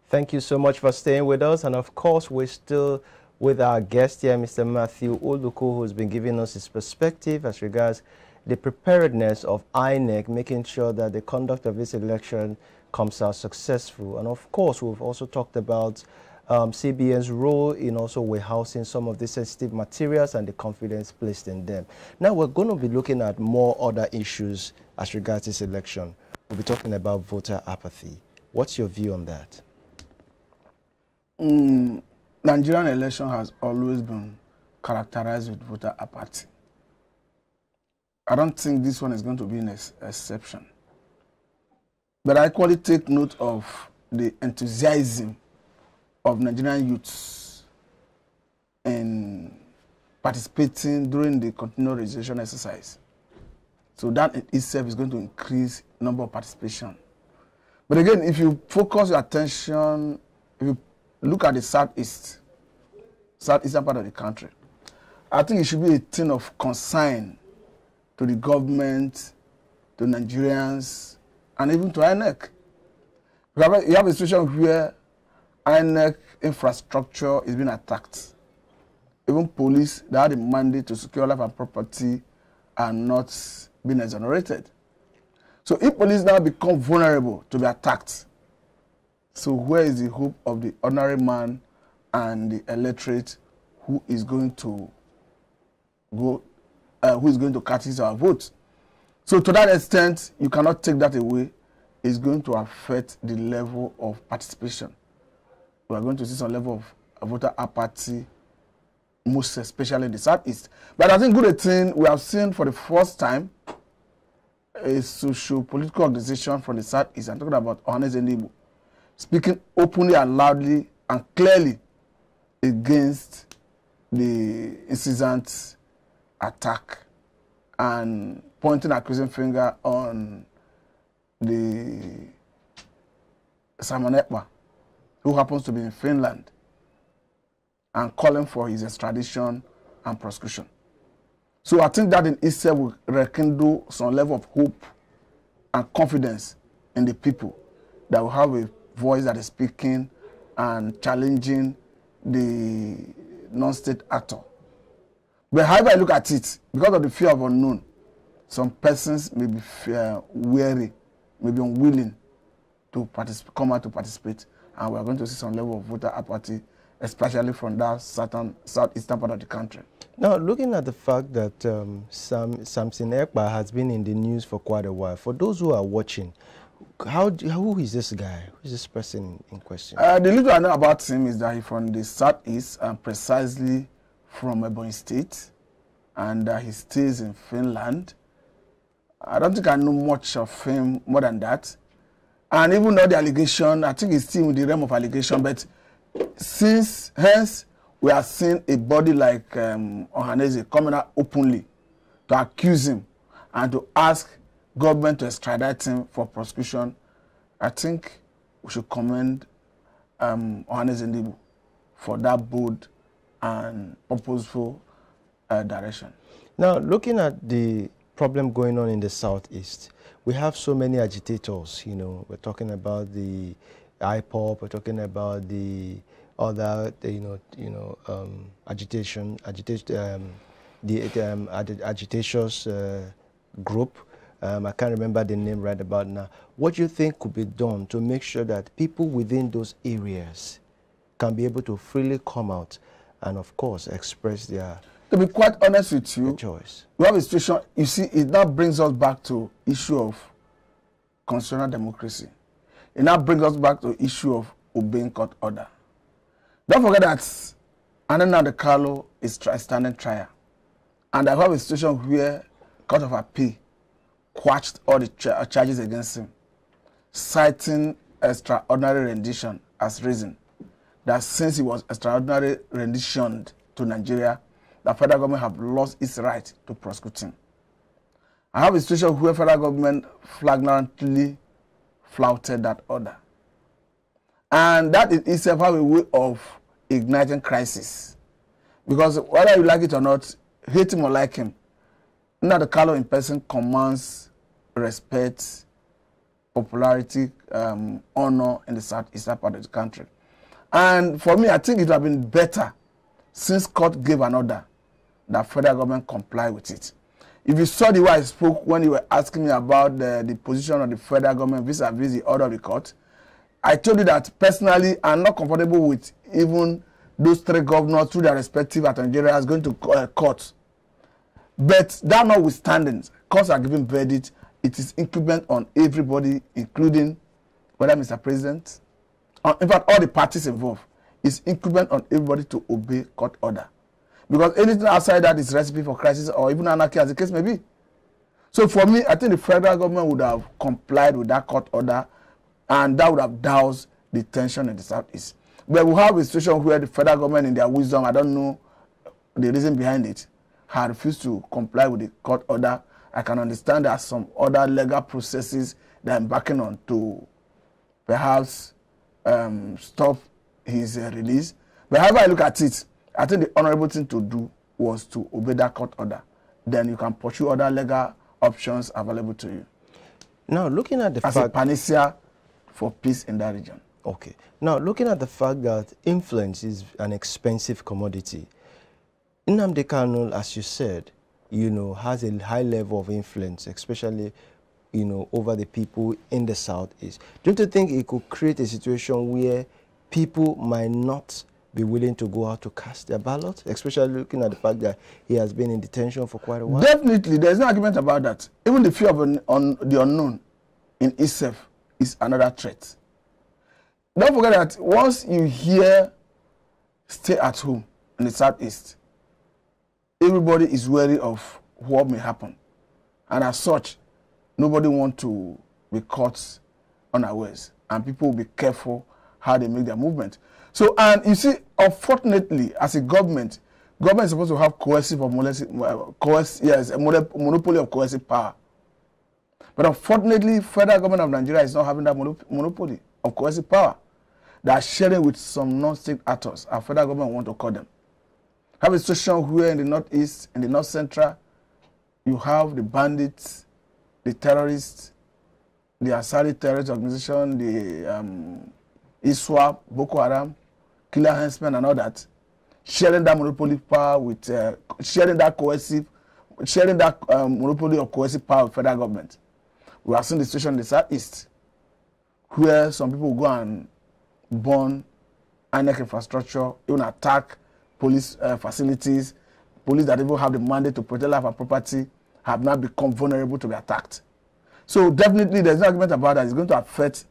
Thank you so much for staying with us. And of course, we're still with our guest here, Mr. Matthew Oluko, who's been giving us his perspective as regards the preparedness of INEC, making sure that the conduct of this election comes out successful. And of course, we've also talked about CBN's role in also warehousing some of the sensitive materials and the confidence placed in them. Now, we're going to be looking at more other issues as regards this election. We'll be talking about voter apathy. What's your view on that? Nigerian election has always been characterized with voter apathy. I don't think this one is going to be an exception. But I equally take note of the enthusiasm of Nigerian youths in participating during the continual registration exercise. So that in itself is going to increase the number of participation. But again, if you focus your attention, if you look at the southeastern part of the country, I think it should be a thing of concern to the government, to Nigerians, and even to INEC. You have a situation where INEC infrastructure is being attacked. Even police that had a mandate to secure life and property are not being exonerated. So if police now become vulnerable to be attacked, so where is the hope of the ordinary man and the electorate who is going to cast our votes? So to that extent, you cannot take that away. It's going to affect the level of participation. We are going to see some level of voter apathy, most especially in the southeast. But I think good thing we have seen for the first time a socio-political organization from the southeast. I'm talking about Ohaneze, speaking openly and loudly and clearly against the incident attack and pointing accusing finger on the Simon Ekpa, who happens to be in Finland, and calling for his extradition and prosecution. So I think that in itself will rekindle some level of hope and confidence in the people that will have a voice that is speaking and challenging the non-state actor. But however I look at it, because of the fear of unknown, some persons may be wary, may be unwilling to come out to participate, and we are going to see some level of voter apathy, especially from that southeastern part of the country. Now, looking at the fact that Samson Ekpa has been in the news for quite a while, for those who are watching, who is this guy? Who is this person in question? The little I know about him is that he's from the southeast and precisely from Ebonyi State, and he stays in Finland. I don't think I know much of him more than that. And even though the allegation, I think it's still in the realm of allegation, but hence we are seeing a body like Ohaneze coming out openly to accuse him and to ask government to extradite him for prosecution. I think we should commend Ohaneze for that bold and purposeful direction. Now, looking at the problem going on in the southeast, we have so many agitators. You know, we're talking about the IPOP, we're talking about the other, agitations group. I can't remember the name right about now. What do you think could be done to make sure that people within those areas can be able to freely come out and, of course, express their To be quite honest with you, choice? We have a situation, you see, it now brings us back to issue of constitutional democracy. It now brings us back to issue of obeying court order. Don't forget that Nnamdi Kanu is standing trial. And I have a situation where Court of Appeal quashed all the charges against him, citing extraordinary rendition as reason. That since he was extraordinary renditioned to Nigeria, the federal government have lost its right to prosecute him. I have a situation where federal government flagrantly flouted that order. And that in itself has a way of igniting crisis. Because whether you like it or not, hate him or like him, Nnamdi Kanu in person commands respect, popularity, honor in the southeastern part of the country. And for me, I think it would have been better since court gave an order that federal government comply with it. If you saw the way I spoke when you were asking me about the position of the federal government vis-a-vis the order of the court, I told you that personally I'm not comfortable with even those 3 governors through their respective attorney generals going to court. But that notwithstanding, courts are giving verdict. It is incumbent on everybody, including whether Mr. President, in fact, all the parties involved. It's incumbent on everybody to obey court order. Because anything outside that is recipe for crisis or even anarchy, as the case may be. So for me, I think the federal government would have complied with that court order, and that would have doused the tension in the southeast. But we have a situation where the federal government, in their wisdom, I don't know the reason behind it, had refused to comply with the court order. I can understand there are some other legal processes they're embarking on to perhaps stop his release. But however I look at it, I think the honorable thing to do was to obey that court order. Then you can pursue other legal options available to you. Now, looking at the fact, as a panacea for peace in that region. Okay. Now, looking at the fact that influence is an expensive commodity, Nnamdi Kanu, as you said, has a high level of influence, especially, over the people in the southeast. Don't you think it could create a situation where people might not be willing to go out to cast their ballot, especially looking at the fact that he has been in detention for quite a while? Definitely, there's no argument about that. Even the fear of the unknown in itself is another threat. Don't forget that once you hear stay at home in the southeast, everybody is wary of what may happen. And as such, nobody wants to be caught unawares. And people will be careful how they make their movement. So, and you see, unfortunately, as a government is supposed to have coercive or a monopoly of coercive power. But unfortunately, federal government of Nigeria is not having that monopoly of coercive power. They are sharing with some non-state actors, our federal government want to call them. Have a situation where in the northeast, in the north central, you have the bandits, the terrorists, the Asari terrorist organization, the ISWAP, Boko Haram, Killer Henchmen and all that, sharing that monopoly power with, sharing that monopoly of coercive power with federal government. We have seen the situation in the southeast, where some people go and burn INEC infrastructure, even attack police facilities, police that even have the mandate to protect life and property have now become vulnerable to be attacked. So definitely there's no argument about that. It's going to affect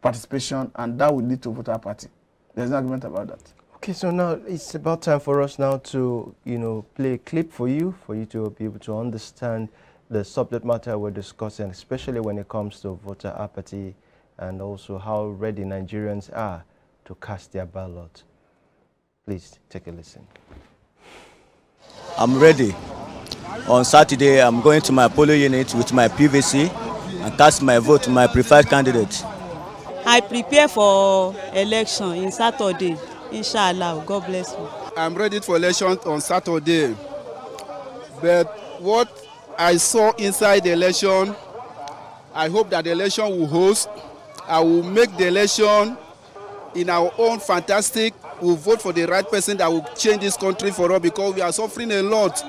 participation and that will lead to voter apathy. There's no argument about that. Okay, so now it's about time for us now to, play a clip for you to be able to understand the subject matter we're discussing, especially when it comes to voter apathy and also how ready Nigerians are to cast their ballot. Please take a listen. I'm ready. On Saturday, I'm going to my polling unit with my PVC and cast my vote to my preferred candidate. I prepare for election in Saturday. Inshallah, God bless you. I'm ready for election on Saturday. But what I saw inside the election, I hope that the election will host. I will make the election in our own fantastic. We'll vote for the right person that will change this country for us because we are suffering a lot.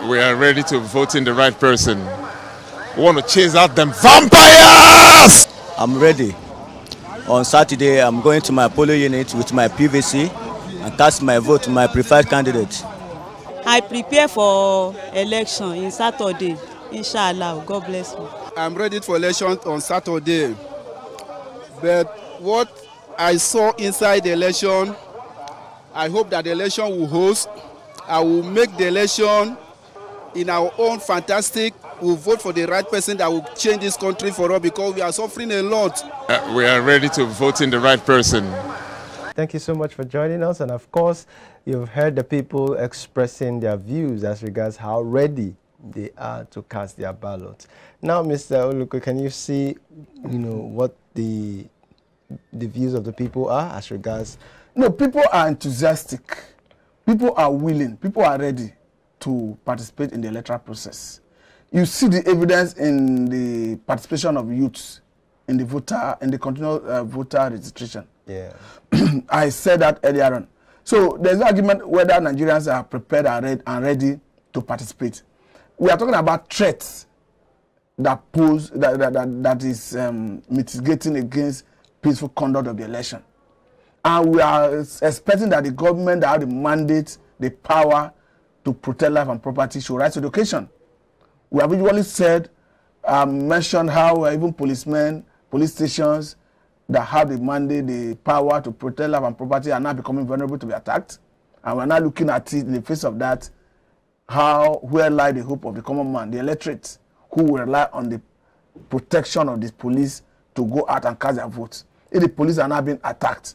We are ready to vote in the right person. We want to chase out them vampires! I'm ready. On Saturday, I'm going to my polling unit with my PVC and cast my vote to my preferred candidate. I prepare for election in Saturday. Inshallah, God bless you. I'm ready for election on Saturday. But what I saw inside the election, I hope that the election will host. I will make the election in our own fantastic. We'll vote for the right person that will change this country for us because we are suffering a lot. We are ready to vote in the right person. Thank you so much for joining us. And of course, you've heard the people expressing their views as regards how ready they are to cast their ballot. Now, Mr. Oluko, can you see, what the views of the people are as regards? No, people are enthusiastic. People are willing. People are ready to participate in the electoral process. You see the evidence in the participation of youths in the continual voter registration. Yeah. I said that earlier on. So there's no argument whether Nigerians are prepared and ready to participate. We are talking about threats that pose that is mitigating against peaceful conduct of the election, and we are expecting that the government that have the mandate, the power to protect life and property should rise to the occasion. We have usually said, mentioned how even policemen, police stations that have the mandate, the power to protect life and property are now becoming vulnerable to be attacked. And we're now looking at it in the face of that, where lie the hope of the common man, the electorate, who will rely on the protection of the police to go out and cast their votes. If the police are not being attacked,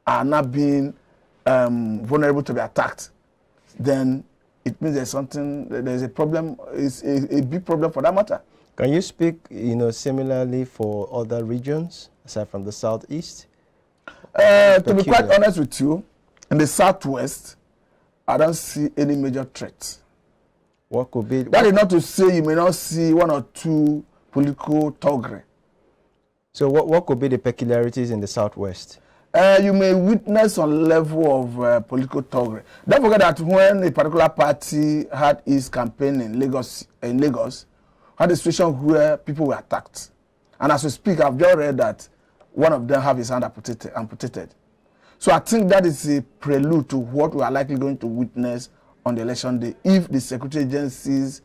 are not being vulnerable to be attacked, then it means there's a problem, it's a big problem for that matter. Can you speak, similarly for other regions, aside from the southeast? To be quite honest with you, in the southwest, I don't see any major threat. What could be? That is not to say you may not see one or two political toggery. So what could be the peculiarities in the southwest? You may witness some level of political toggery. Don't forget that when a particular party had its campaign in Lagos, had a situation where people were attacked. And as we speak, I've just read that one of them have his hand amputated. So I think that is a prelude to what we are likely going to witness on the election day if the security agencies,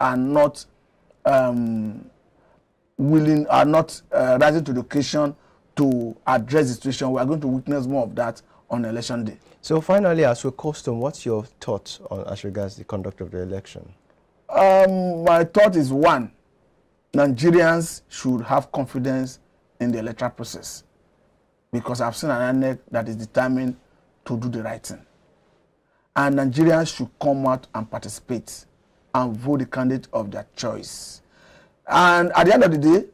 are not rising to the occasion to address the situation. We are going to witness more of that on election day. So finally, as a custom, what's your thoughts on as regards the conduct of the election? My thought is, one, Nigerians should have confidence in the electoral process, because I've seen an INEC that is determined to do the right thing. And Nigerians should come out and participate and vote the candidate of their choice. And at the end of the day,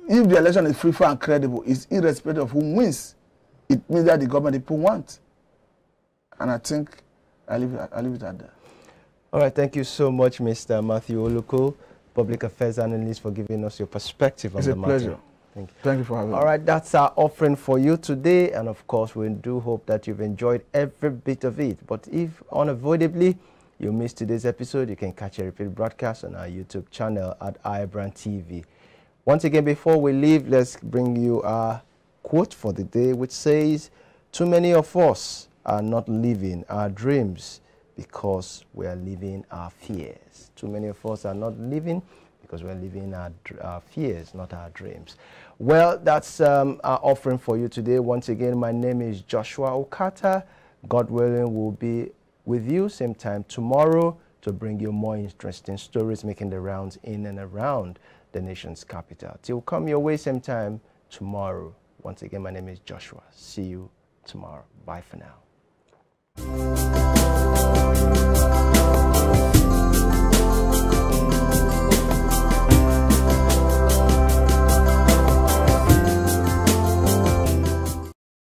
if the election is free, fair, and credible, it's irrespective of who wins. It means that the government people want. And I think I leave it at that. All right, thank you so much, Mr. Matthew Oluko, Public Affairs Analyst, for giving us your perspective on the matter. It's a pleasure. Thank you. Thank you for having me. All right, that's our offering for you today. And of course, we do hope that you've enjoyed every bit of it. But if unavoidably you missed today's episode, you can catch a repeat broadcast on our YouTube channel at iBrandTV. Once again, before we leave, let's bring you our quote for the day, which says, "Too many of us are not living our dreams because we are living our fears." Too many of us are not living because we're living our fears, not our dreams. Well, that's our offering for you today. Once again, my name is Joshua Okata. God willing, we'll be with you same time tomorrow to bring you more interesting stories making the rounds in and around the nation's capital. Till come your way same time tomorrow. Once again, my name is Joshua. See you tomorrow. Bye for now.